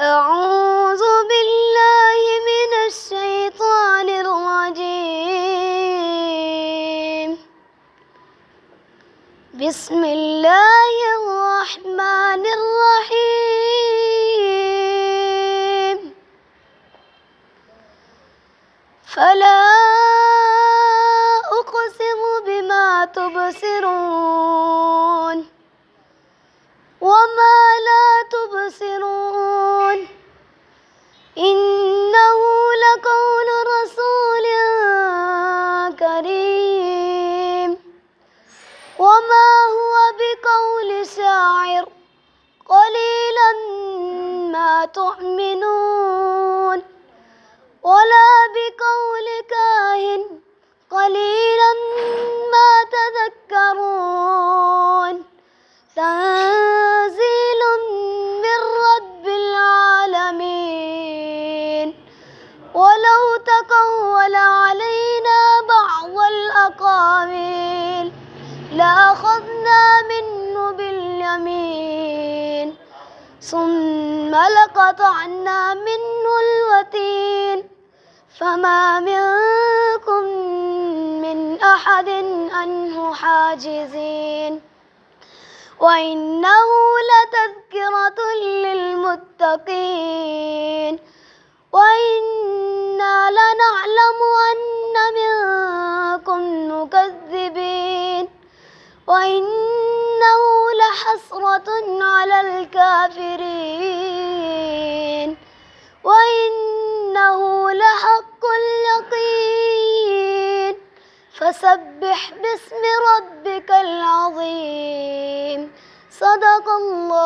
أعوذ بالله من الشيطان الرجيم. بسم الله الرحمن الرحيم. فلا أقسم بما تبصرون وما لا تبصرون إنه لقول رسول كريم وما هو بقول شاعر قليلا ما تؤمنون ولا بقول كاهن قليلا ما تذكرون تنزيل من رب العالمين. ولو تقول علينا بعض الأقاويل لأخذنا منه باليمين ثم لقطعنا منه الوتين فما منكم من أحد عنه حاجزين. وإنه لتذكرة للمتقين وإنا لنعلم أن منكم مكذبين وإنه لحسرة على الكافرين وإنه لحق اليقين. فسبح باسم ربك العظيم. صدق الله.